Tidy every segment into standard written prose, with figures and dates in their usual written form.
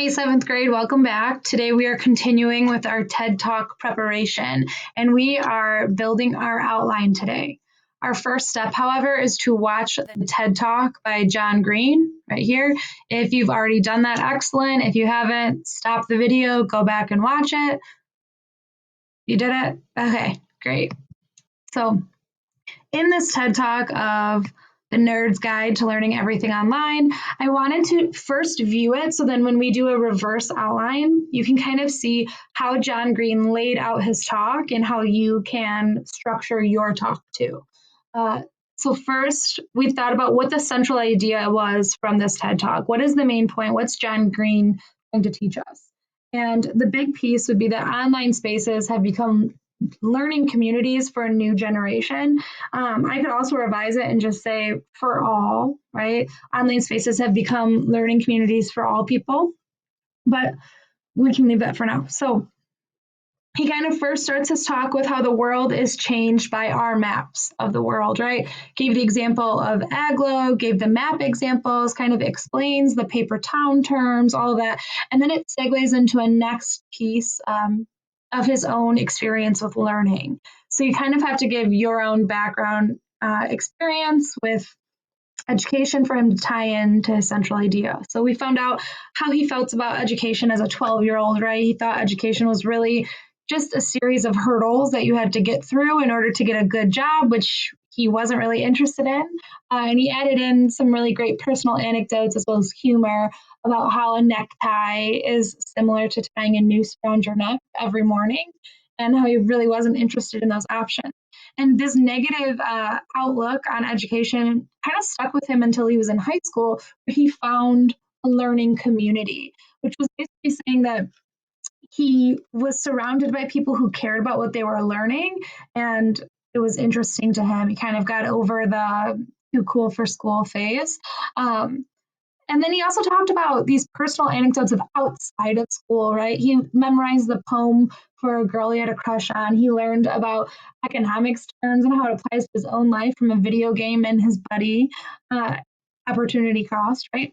Hey, seventh grade, welcome back. Today we are continuing with our TED Talk preparation, and we are building our outline today. Our first step, however, is to watch the TED Talk by John Green right here. If you've already done that, excellent. If you haven't, stop the video, go back and watch it. You did it? Okay, great. So in this TED Talk of the Nerd's Guide to Learning Everything Online, I wanted to first view it so then when we do a reverse outline, you can kind of see how John Green laid out his talk and how you can structure your talk too. So first, we thought about what the central idea was from this TED Talk. What is the main point? What's John Green going to teach us? And the big piece would be that online spaces have become learning communities for a new generation. I could also revise it and just say for all, right? Online spaces have become learning communities for all people, but we can leave that for now. So he kind of first starts his talk with how the world is changed by our maps of the world, right? Gave the example of Aglo, gave the map examples, kind of explains the paper town terms, all of that. And then it segues into a next piece of his own experience with learning. So you kind of have to give your own background experience with education for him to tie into his central idea. So we found out how he felt about education as a 12-year-old, right? He thought education was really just a series of hurdles that you had to get through in order to get a good job, which he wasn't really interested in. And he added in some really great personal anecdotes as well as humor about how a necktie is similar to tying a noose around your neck every morning, and how he really wasn't interested in those options. And this negative outlook on education kind of stuck with him until he was in high school, where he found a learning community, which was basically saying that he was surrounded by people who cared about what they were learning, and it was interesting to him. He kind of got over the too cool for school phase. And then he also talked about these personal anecdotes of outside of school, right? He memorized the poem for a girl he had a crush on. He learned about economics terms and how it applies to his own life from a video game and his buddy, opportunity cost, right?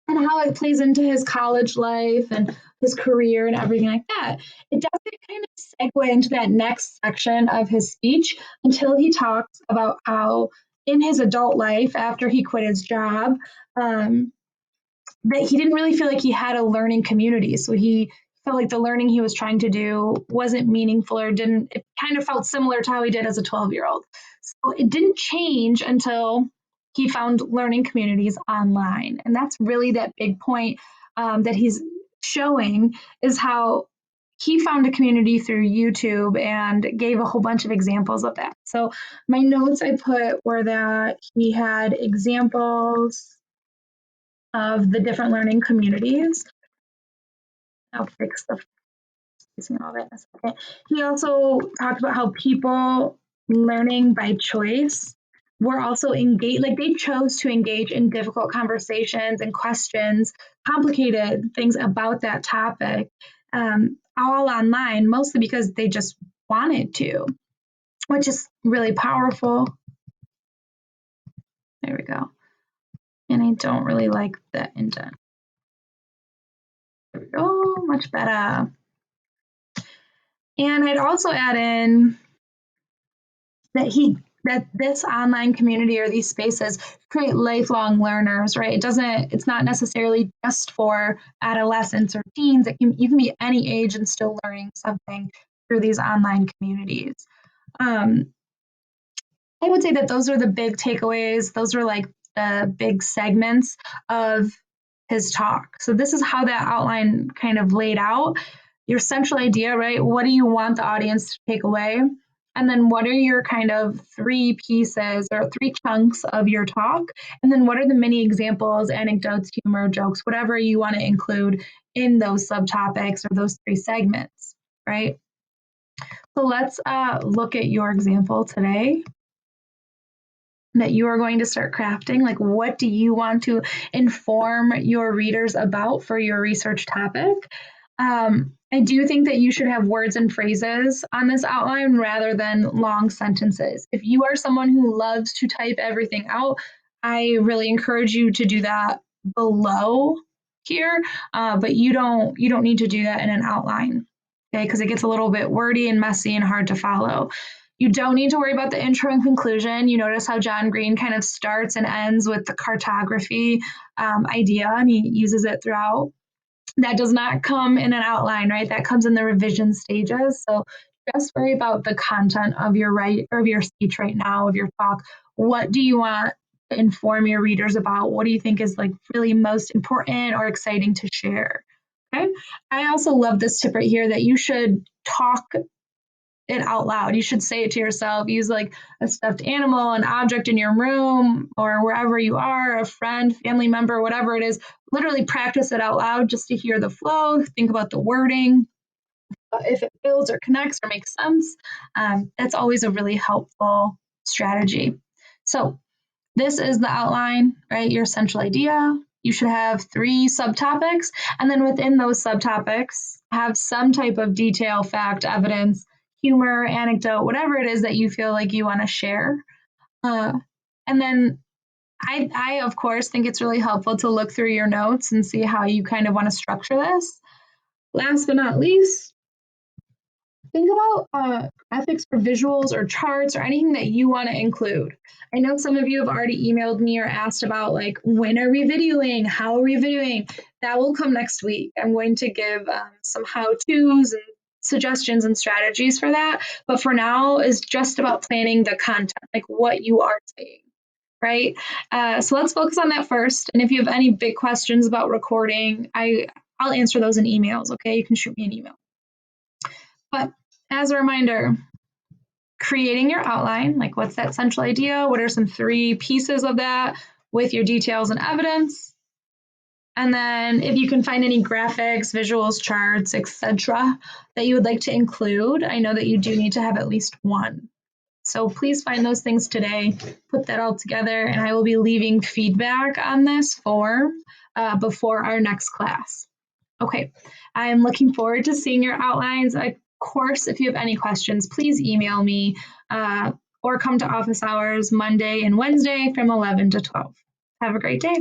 And how it plays into his college life and his career and everything like that. It doesn't kind of segue into that next section of his speech until he talks about how in his adult life, after he quit his job, that he didn't really feel like he had a learning community. So he felt like the learning he was trying to do wasn't meaningful or didn't, it kind of felt similar to how he did as a 12-year-old. So it didn't change until he found learning communities online. And that's really that big point that he's showing is how he found a community through YouTube and gave a whole bunch of examples of that. So my notes I put were that he had examples of the different learning communities. I'll fix the spacing and all that in a second. He also talked about how people learning by choice were also engaged, like they chose to engage in difficult conversations and questions, complicated things about that topic, all online, mostly because they just wanted to, which is really powerful. There we go. And I don't really like the indent. There we go, much better. And I'd also add in that this online community or these spaces create lifelong learners, right? It's not necessarily just for adolescents or teens. You can be any age and still learning something through these online communities. I would say that those are the big takeaways. Those are like the big segments of his talk. So this is how that outline kind of laid out. Your central idea, right? What do you want the audience to take away? And then what are your kind of three pieces or three chunks of your talk? And then what are the many examples, anecdotes, humor, jokes, whatever you want to include in those subtopics or those three segments, right? So let's look at your example today that you are going to start crafting. Like, what do you want to inform your readers about for your research topic? I do think that you should have words and phrases on this outline rather than long sentences. If you are someone who loves to type everything out, I really encourage you to do that below here, but you don't need to do that in an outline, okay? Because it gets a little bit wordy and messy and hard to follow. You don't need to worry about the intro and conclusion. You notice how John Green kind of starts and ends with the cartography idea, and he uses it throughout. That does not come in an outline, right? That comes in the revision stages. So just worry about the content of your speech right now, of your talk. What do you want to inform your readers about? What do you think is like really most important or exciting to share? Okay. I also love this tip right here that you should talk it out loud. You should say it to yourself. Use like a stuffed animal, an object in your room or wherever you are, a friend, family member, whatever it is. Literally practice it out loud just to hear the flow. Think about the wording. If it builds or connects or makes sense, that's always a really helpful strategy. So this is the outline, right? Your central idea. You should have 3 subtopics, and then within those subtopics, have some type of detail, fact, evidence, humor, anecdote, whatever it is that you feel like you want to share. And then I, of course, think it's really helpful to look through your notes and see how you kind of want to structure this. Last but not least, think about graphics or visuals or charts or anything that you want to include. I know some of you have already emailed me or asked about like, when are we videoing? How are we videoing? That will come next week. I'm going to give some how-tos and suggestions and strategies for that. But for now, is just about planning the content, like what you are saying, right? So let's focus on that first. And if you have any big questions about recording, I'll answer those in emails, okay? You can shoot me an email. But as a reminder, creating your outline, like what's that central idea? What are some 3 pieces of that with your details and evidence? And then if you can find any graphics, visuals, charts, etc., that you would like to include, I know that you do need to have at least 1. So please find those things today, put that all together, and I will be leaving feedback on this form before our next class. Okay, I'm looking forward to seeing your outlines. Of course, if you have any questions, please email me or come to office hours Monday and Wednesday from 11 to 12. Have a great day.